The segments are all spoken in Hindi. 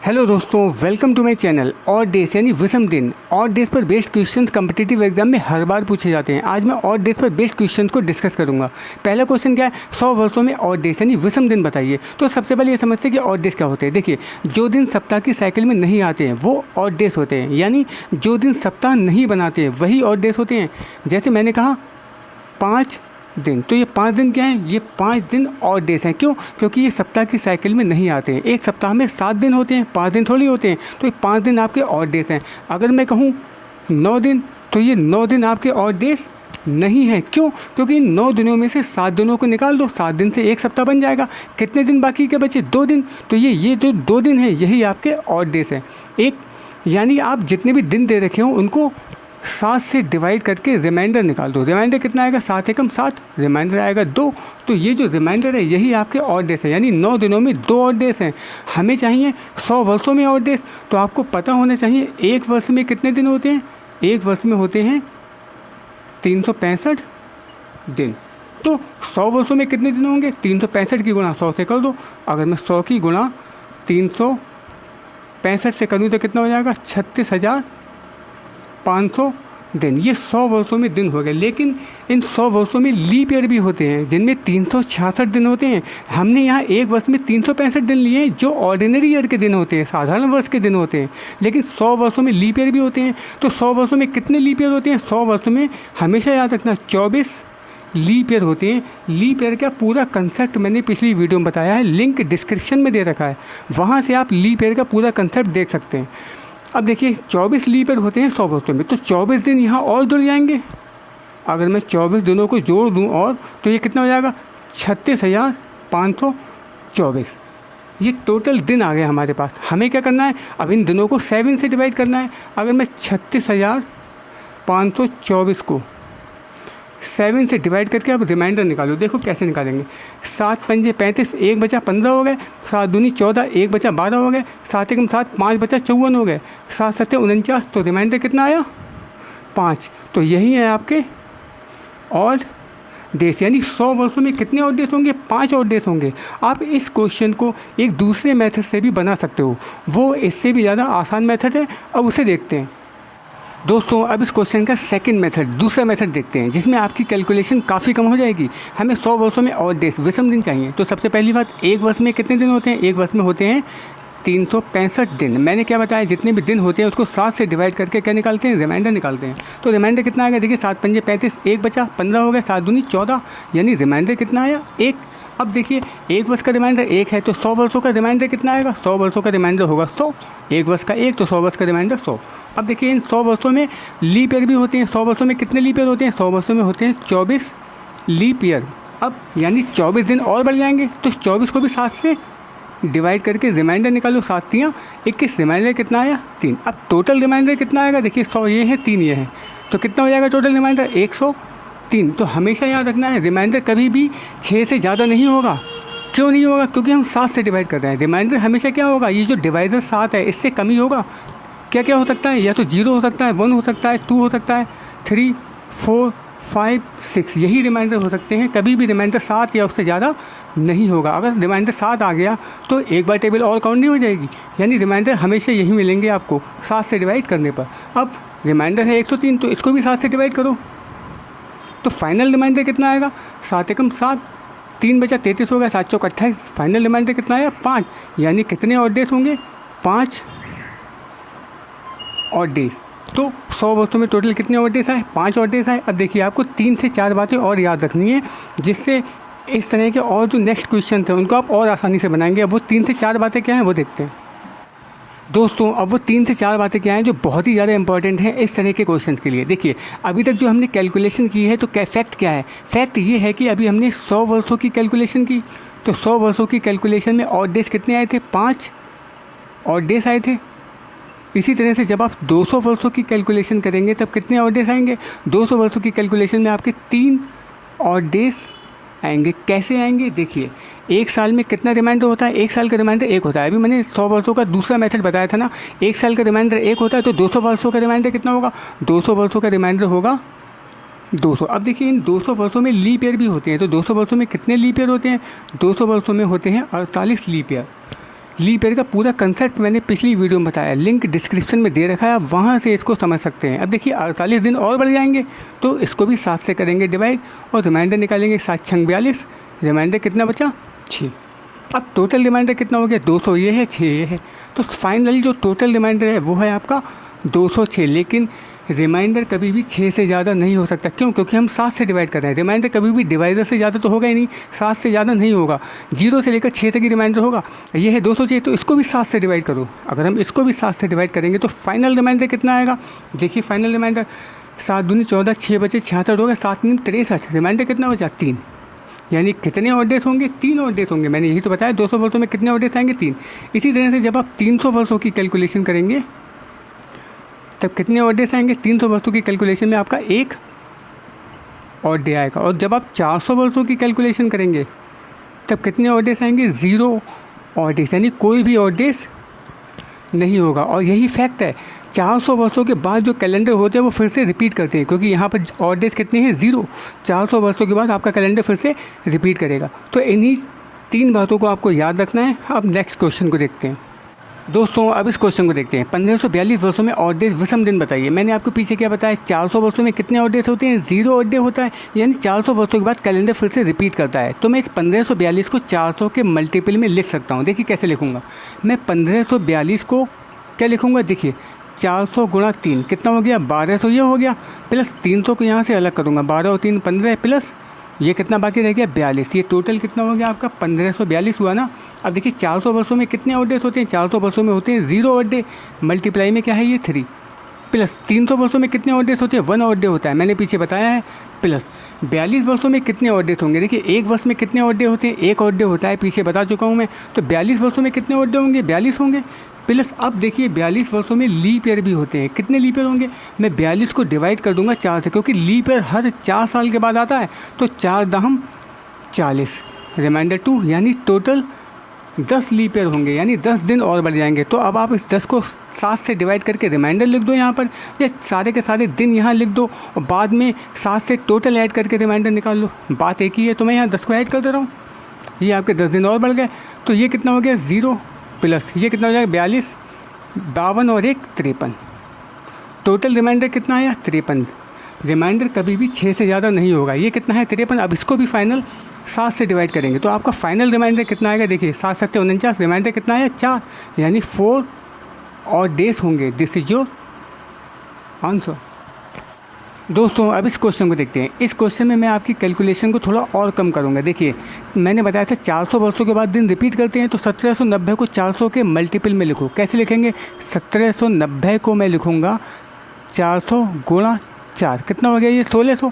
हेलो दोस्तों, welcome to my channel. Odd days यानी विषम दिन। ऑड डेज पर बेस्ड क्वेश्चंस कम्पिटिटिव एग्जाम में हर बार पूछे जाते हैं। आज मैं ऑड डेज पर बेस्ड क्वेश्चंस को डिस्कस करूंगा। पहला क्वेश्चन क्या है, 100 वर्षों में ऑड डेज यानी विषम दिन बताइए। तो सबसे पहले ये समझते हैं कि ऑड डेज क्या होते हैं। देखिए, जो दिन सप्ताह की साइकिल में नहीं आते हैं वो ऑड डेज होते हैं, यानी जो दिन सप्ताह नहीं बनाते हैं वही ऑड डेज होते हैं। जैसे मैंने कहा 5 दिन, तो ये 5 दिन क्या हैं, ये 5 दिन ऑड डेज हैं। क्यों? क्योंकि ये सप्ताह की साइकिल में नहीं आते हैं। एक सप्ताह में 7 दिन होते हैं, 5 दिन थोड़ी होते हैं, तो ये 5 दिन आपके ऑड डेज हैं। अगर मैं कहूँ 9 दिन, तो ये 9 दिन आपके ऑड डेज नहीं है। क्यों? क्योंकि इन 9 दिनों में से 7 दिनों को निकाल दो, 7 दिन से एक सप्ताह बन जाएगा। कितने दिन बाकी के बचे? 2 दिन। तो ये जो 2 दिन है यही आपके ऑड डेज हैं। एक यानी आप जितने भी दिन दे रखे हों उनको 7 से डिवाइड करके रिमाइंडर निकाल दो। रिमाइंडर कितना आएगा? 7 एकम 7, रिमाइंडर आएगा 2। तो ये जो रिमाइंडर है यही आपके ऑड डेज है, यानी 9 दिनों में 2 ऑड डेज हैं। हमें चाहिए 100 वर्षों में ऑड डेज, तो आपको पता होना चाहिए एक वर्ष में कितने दिन होते हैं। एक वर्ष में होते हैं 365 दिन। तो 100 वर्षों में कितने दिन होंगे? 365 की गुणा 100 से कर दो। अगर मैं 100 की गुणा 365 से करूँ तो कितना हो जाएगा? 36,500 दिन। ये 100 वर्षों में दिन हो गए। लेकिन इन 100 वर्षों में लीप ईयर भी होते हैं जिनमें 366 दिन होते हैं। हमने यहाँ एक वर्ष में 365 दिन लिए हैं जो ऑर्डिनरी ईयर के दिन होते हैं, साधारण वर्ष के दिन होते हैं। लेकिन 100 वर्षों में लीप ईयर भी होते हैं। तो 100 वर्षों में कितने लीप ईयर होते हैं? 100 वर्षों में हमेशा याद रखना 24 लीप ईयर होते हैं। लीप ईयर का पूरा कंसेप्ट मैंने पिछली वीडियो में बताया है, लिंक डिस्क्रिप्शन में दे रखा है, वहाँ से आप लीप ईयर का पूरा कंसेप्ट देख सकते हैं। अब देखिए 24 लीप ईयर होते हैं 100 वर्षों में, तो 24 दिन यहाँ और जुड़ जाएंगे। अगर मैं 24 दिनों को जोड़ दूँ और, तो ये कितना हो जाएगा? 36,524। ये टोटल दिन आ गए हमारे पास। हमें क्या करना है? अब इन दिनों को 7 से डिवाइड करना है। अगर मैं 36,524 को 7 से डिवाइड करके अब रिमाइंडर निकालो। देखो कैसे निकालेंगे। 7 पंजे 35, 1 बचा 15 हो गए। 7 दूनी 14, 1 बचा 12 हो गए। 7 एकम 7, 5 बचा 54 हो गए। 7 सत्ते 49, तो रिमाइंडर कितना आया? 5। तो यही है आपके ऑड डेज, यानी 100 वर्षों में कितने ऑड डेज होंगे? 5 ऑड डेज होंगे। आप इस क्वेश्चन को एक दूसरे मेथड से भी बना सकते हो, वो इससे भी ज़्यादा आसान मेथड है। अब उसे देखते हैं दोस्तों। अब इस क्वेश्चन का सेकंड मेथड, दूसरा मेथड देखते हैं जिसमें आपकी कैलकुलेशन काफ़ी कम हो जाएगी। हमें 100 वर्षों में ऑड डेज विषम दिन चाहिए। तो सबसे पहली बात, एक वर्ष में कितने दिन होते हैं? एक वर्ष में होते हैं 365 दिन। मैंने क्या बताया, जितने भी दिन होते हैं उसको 7 से डिवाइड करके क्या निकालते हैं? रिमाइंडर निकालते हैं। तो रिमाइंडर कितना आएगा? देखिए 7 पंजे 35, 1 बचा 15 हो गए। 7 दूनी 14, यानी रिमाइंडर कितना आया? 1। अब देखिए एक वर्ष का रिमाइंडर 1 है, तो 100 वर्षों का रिमाइंडर कितना आएगा? 100 वर्षों का रिमाइंडर होगा 100। एक वर्ष का 1, तो 100 वर्ष का रिमाइंडर 100। अब देखिए इन 100 वर्षों में लीप ईयर भी होते हैं। 100 वर्षों में कितने लीप ईयर होते हैं? 100 वर्षों में होते हैं 24 लीप ईयर। अब यानी 24 दिन और बढ़ जाएंगे, तो 24 को भी 7 से डिवाइड करके रिमाइंडर निकालो। 7 तियाँ 21, रिमाइंडर कितना आया? 3। अब टोटल रिमाइंडर कितना आएगा? देखिए 100 ये है, 3 ये है, तो कितना हो जाएगा टोटल रिमाइंडर? 103। तो हमेशा याद रखना है रिमाइंडर कभी भी 6 से ज़्यादा नहीं होगा। क्यों नहीं होगा? क्योंकि हम 7 से डिवाइड कर रहे हैं। रिमाइंडर हमेशा क्या होगा? ये जो डिवाइडर 7 है इससे कम ही होगा। क्या क्या हो सकता है? या तो 0 हो सकता है, 1 हो सकता है, 2 हो सकता है, 3, 4, 5, 6, यही रिमाइंडर हो सकते हैं। कभी भी रिमाइंडर 7 या उससे ज़्यादा नहीं होगा। अगर रिमाइंडर 7 आ गया तो एक बार टेबल और काउंट नहीं हो जाएगी, यानी रिमाइंडर हमेशा यही मिलेंगे आपको 7 से डिवाइड करने पर। अब रिमाइंडर है 103, तो इसको भी 7 से डिवाइड करो, तो फाइनल रिमाइंडर कितना आएगा? 7 एकम 7, 3 बचा 33 हो गया, 7 चौक 28। फाइनल रिमाइंडर कितना आया? 5। यानी कितने ऑड डेज होंगे? 5 ऑड डेज। तो 100 वर्षों में टोटल कितने ऑड डेज आए? 5 ऑड डेज आए। अब देखिए आपको 3 से 4 बातें और याद रखनी है, जिससे इस तरह के और जो नेक्स्ट क्वेश्चन थे उनको आप और आसानी से बनाएंगे। अब वो 3 से 4 बातें क्या हैं वो देखते हैं दोस्तों। अब वो 3 से 4 बातें क्या हैं जो बहुत ही ज़्यादा इंपॉर्टेंट हैं इस तरह के क्वेश्चन के लिए। देखिए अभी तक जो हमने कैलकुलेशन की है, तो फैक्ट क्या है? फैक्ट ये है कि अभी हमने 100 वर्षों की कैलकुलेशन की, तो 100 वर्षों की कैलकुलेशन में ऑड डेज कितने आए थे? 5 ऑड डेज आए थे। इसी तरह से जब आप 200 वर्षों की कैलकुलेशन करेंगे तब कितने ऑड डेज आएंगे? 200 वर्षों की कैलकुलेशन में आपके 3 ऑड डेज आएंगे। कैसे आएंगे? देखिए एक साल में कितना रिमाइंडर होता है? एक साल का रिमाइंडर 1 होता है। अभी मैंने 100 वर्षों का दूसरा मेथड बताया था ना, एक साल का रिमाइंडर 1 होता है, तो 200 वर्षों का रिमाइंडर कितना होगा? 200 वर्षों का रिमाइंडर होगा 200। अब देखिए इन 200 वर्षों में लीप ईयर भी होते हैं, तो 200 वर्षों में कितने लीप ईयर होते हैं? 200 वर्षों में होते हैं 48 लीप ईयर। लीप ईयर का पूरा कंसेप्ट मैंने पिछली वीडियो में बताया, लिंक डिस्क्रिप्शन में दे रखा है, आप वहाँ से इसको समझ सकते हैं। अब देखिए 48 दिन और बढ़ जाएंगे तो इसको भी 7 से करेंगे डिवाइड और रिमाइंडर निकालेंगे। 7 छंग 42, रिमाइंडर कितना बचा 6। अब टोटल रिमाइंडर कितना हो गया 200, ये है 6 ये है, तो फाइनली जो टोटल रिमाइंडर है वो है आपका 206। लेकिन रिमाइंडर कभी भी 6 से ज़्यादा नहीं हो सकता, क्यों? क्योंकि हम 7 से डिवाइड कर रहे हैं। रिमाइंडर कभी भी डिवाइडर से ज़्यादा तो होगा ही नहीं, 7 से ज़्यादा नहीं होगा। 0 से लेकर 6 तक ही रिमाइंडर होगा। ये है 206, तो इसको भी 7 से डिवाइड करो। अगर हम इसको भी 7 से डिवाइड करेंगे तो फाइनल रिमाइंडर कितना आएगा? देखिए फाइनल रिमाइंडर 7 दूनी 14, 6 बचे 66 हो गया, 7 नीम 63, रिमाइंडर कितना बचा 3। यानी कितने ऑड डेज होंगे? 3 ऑड डेज होंगे। मैंने यही तो बताया 200 वर्षों में कितने ऑड डेज आएंगे? 3। इसी तरह से जब आप 300 वर्षों की कैलकुलेशन करेंगे तब कितने ऑड डेज आएंगे? 300 वर्षों की कैलकुलेशन में आपका 1 ऑड डे आएगा। और जब आप 400 वर्षों की कैलकुलेशन करेंगे तब कितने ऑड डेज आएंगे? 0 ऑड डेज, यानी कोई भी ऑड डेज नहीं होगा। और यही फैक्ट है, 400 वर्षों के बाद जो कैलेंडर होते हैं वो फिर से रिपीट करते हैं, क्योंकि यहाँ पर ऑड डेज कितने हैं? 0। 400 वर्षों के बाद आपका कैलेंडर फिर से रिपीट करेगा। तो इन्हीं 3 बातों को आपको याद रखना है। अब नेक्स्ट क्वेश्चन को देखते हैं। दोस्तों अब इस क्वेश्चन को देखते हैं। 1542 वर्षों में ऑड डेज विषम दिन बताइए। मैंने आपको पीछे क्या बताया? 400 वर्षों में कितने ऑड डेज होते हैं? 0 ऑड डे होता है, यानी 400 वर्षों के बाद कैलेंडर फिर से रिपीट करता है। तो मैं इस 1542 को 400 के मल्टीपल में लिख सकता हूँ। देखिए कैसे लिखूँगा मैं 1542 को क्या लिखूँगा? देखिए 400 गुणा 3 कितना हो गया? 1200 ये हो गया, प्लस 300 को यहाँ से अलग करूँगा, 12 और 3 15, प्लस ये कितना बाकी रह गया? 42। ये टोटल कितना हो गया आपका? 1542 हुआ ना। अब देखिए 400 वर्षों में कितने ऑड डेज होते हैं? 400 वर्षों में होते हैं 0 ऑड डे, मल्टीप्लाई में क्या है ये 3, प्लस 300 वर्षों में कितने ऑड डेज होते हैं? 1 ऑड डे होता है, मैंने पीछे बताया है। प्लस 42 वर्षों में कितने ऑड डेज होंगे? देखिए एक वर्ष में कितने ऑड डे होते हैं? 1 ऑड डे होता है, पीछे बता चुका हूँ मैं। तो 42 वर्षों में कितने ऑड डे होंगे? 42 होंगे। प्लस अब देखिए 42 वर्षों में लीप ईयर भी होते हैं। कितने लीप ईयर होंगे? मैं 42 को डिवाइड कर दूंगा 4 से, क्योंकि लीप ईयर हर 4 साल के बाद आता है। तो 4 दहम 40, रिमाइंडर 2, यानी टोटल 10 लीप ईयर होंगे, यानी 10 दिन और बढ़ जाएंगे। तो अब आप इस 10 को 7 से डिवाइड करके रिमाइंडर लिख दो यहाँ पर, या सारे के सारे दिन यहाँ लिख दो और बाद में 7 से टोटल ऐड करके रिमाइंडर निकाल लो। बात एक ही है, तो मैं यहाँ 10 को ऐड कर दे रहा हूँ, ये आपके 10 दिन और बढ़ गए। तो ये कितना हो गया? 0, प्लस ये कितना हो जाएगा? 42, 52 और 1 53। टोटल रिमाइंडर कितना आया? 53। रिमाइंडर कभी भी 6 से ज़्यादा नहीं होगा। ये कितना है? 53। अब इसको भी फाइनल 7 से डिवाइड करेंगे तो आपका फाइनल रिमाइंडर कितना आएगा? देखिए 7 7 49, रिमाइंडर कितना आया? 4, यानी 4 और डेज होंगे। This is your answer. दोस्तों अब इस क्वेश्चन को देखते हैं। इस क्वेश्चन में मैं आपकी कैलकुलेशन को थोड़ा और कम करूंगा। देखिए मैंने बताया था 400 वर्षों के बाद दिन रिपीट करते हैं, तो 1790 को 400 के मल्टीपल में लिखो। कैसे लिखेंगे? 1790 को मैं लिखूंगा 400 गुणा 4, कितना हो गया ये? 1600,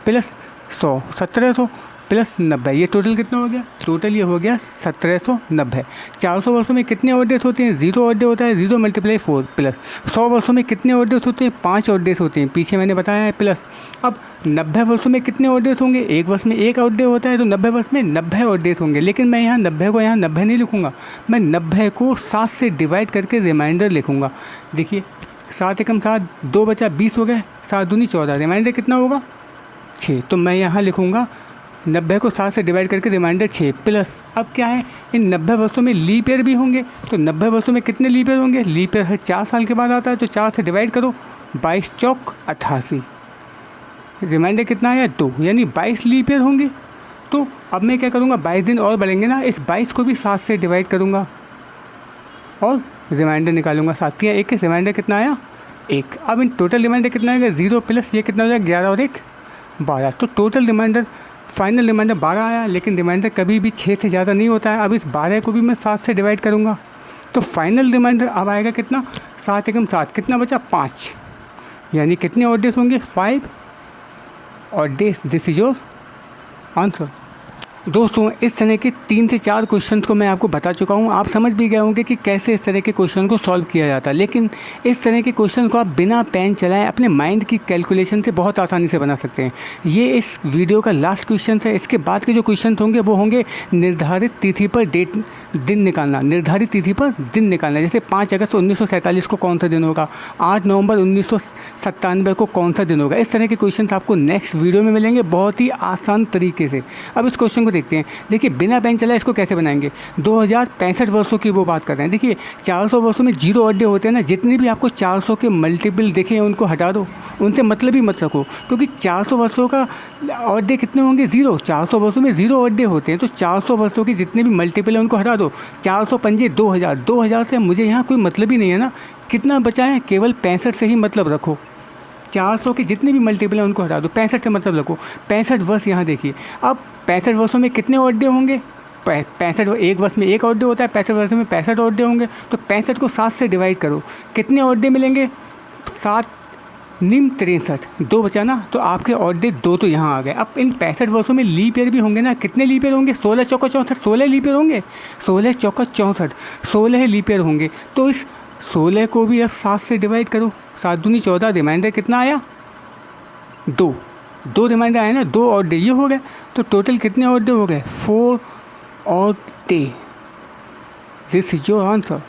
प्लस 100, 1700 प्लस 90, ये टोटल कितना हो गया? टोटल ये हो गया 1790। 400 वर्षों में कितने ऑड डेज होते हैं? 0 ऑड डे होता है, 0 × 4, प्लस 100 वर्षों में कितने ऑड डेज होते हैं? 5 ऑड डेज होते हैं, पीछे मैंने बताया है। प्लस अब 90 वर्षों में कितने ऑड डेज होंगे? एक वर्ष में 1 ऑड डे होता है, तो 90 वर्ष में 90 ऑड डेज होंगे। लेकिन मैं यहाँ 90 को यहाँ 90 नहीं लिखूँगा, मैं 90 को 7 से डिवाइड करके रिमाइंडर लिखूँगा। देखिए 7 एकम 7, 2 बचा 20 हो गए, 7 दूनी 14, रिमाइंडर कितना होगा? 6। तो मैं यहाँ लिखूँगा 90 को 7 से डिवाइड करके रिमाइंडर 6, प्लस अब क्या है? इन 90 वर्षों में लीप ईयर भी होंगे। तो 90 वर्षों में कितने लीप ईयर होंगे? लीप ईयर हर 4 साल के बाद आता है, तो 4 से डिवाइड करो, 22 चौक 88, रिमाइंडर कितना आया? 2, यानी 22 लीप ईयर होंगे। तो अब मैं क्या करूँगा? 22 दिन और बढ़ेंगे ना, इस 22 को भी 7 से डिवाइड करूँगा और रिमाइंडर निकालूंगा। 7 या 1 के रिमाइंडर कितना आया? 1। अब इन टोटल रिमाइंडर कितना आएगा? 0 प्लस ये कितना हो जाएगा? 11 और 1 12। तो टोटल रिमाइंडर फाइनल रिमाइंडर 12 आया। लेकिन रिमाइंडर कभी भी 6 से ज़्यादा नहीं होता है। अब इस 12 को भी मैं 7 से डिवाइड करूँगा, तो फाइनल रिमाइंडर अब आएगा कितना? 7 एकम 7, कितना बचा? 5, यानी कितने ऑड डेज होंगे? 5 odd days. This is your answer. दोस्तों इस तरह के 3 से 4 क्वेश्चन को मैं आपको बता चुका हूँ। आप समझ भी गए होंगे कि कैसे इस तरह के क्वेश्चन को सॉल्व किया जाता है। लेकिन इस तरह के क्वेश्चन को आप बिना पेन चलाए अपने माइंड की कैलकुलेशन से बहुत आसानी से बना सकते हैं। ये इस वीडियो का लास्ट क्वेश्चन है। इसके बाद के जो क्वेश्चन होंगे वो होंगे निर्धारित तिथि पर दिन निकालना। निर्धारित तिथि पर दिन निकालना, जैसे 5 अगस्त 1947 को कौन सा दिन होगा, 8 नवंबर 1997 को कौन सा दिन होगा। इस तरह के क्वेश्चन आपको नेक्स्ट वीडियो में मिलेंगे बहुत ही आसान तरीके से। अब इस क्वेश्चन को देखते हैं। देखिए बिना पेन चलाए इसको कैसे बनाएंगे, 2065 वर्षों की वो बात कर रहे हैं। देखिए 400 वर्षों में 0 ऑड डे होते हैं ना, जितने भी आपको 400 के मल्टीपल दिखे उनको हटा दो, उनसे मतलब ही मत रखो, क्योंकि 400 वर्षों का ऑड डे कितने होंगे, 0। 400 वर्षों में 0 ऑड डे होते हैं, तो 400 वर्षों के जितने भी मल्टीपल हैं उनको हटा दो। 400 पंजे 2000, 2000 से मुझे यहाँ कोई मतलब ही नहीं है ना, कितना बचा है, केवल 65 से ही मतलब रखो। 400 के जितने भी मल्टीपल हैं उनको हटा दो, 65 से मतलब रखो। 65 वर्ष यहाँ देखिए, अब 65 वर्षों में कितने ऑड डे होंगे, 65 एक वर्ष में 1 ऑड डे होता है, 65 वर्ष में 65 ऑड डे होंगे। तो 65 को 7 से डिवाइड करो, कितने ऑड डे मिलेंगे, 7 निम 63, 2 बचा ना, तो आपके ऑड डे 2 तो यहाँ आ गए। अब इन 65 वर्षों में लीप ईयर भी होंगे ना, कितने लीप ईयर होंगे, 16 चौका 64, 16 लीप ईयर होंगे, 16 चौका 64, 16 लीप ईयर होंगे। तो इस 16 को भी अब 7 से डिवाइड करो, 7 दूनी 14, रिमाइंडर कितना आया, 2 रिमाइंडर आया ना, 2 ऑड डे ये हो गए। तो टोटल कितने ऑड डे हो गए, 4 odd day. This is your answer.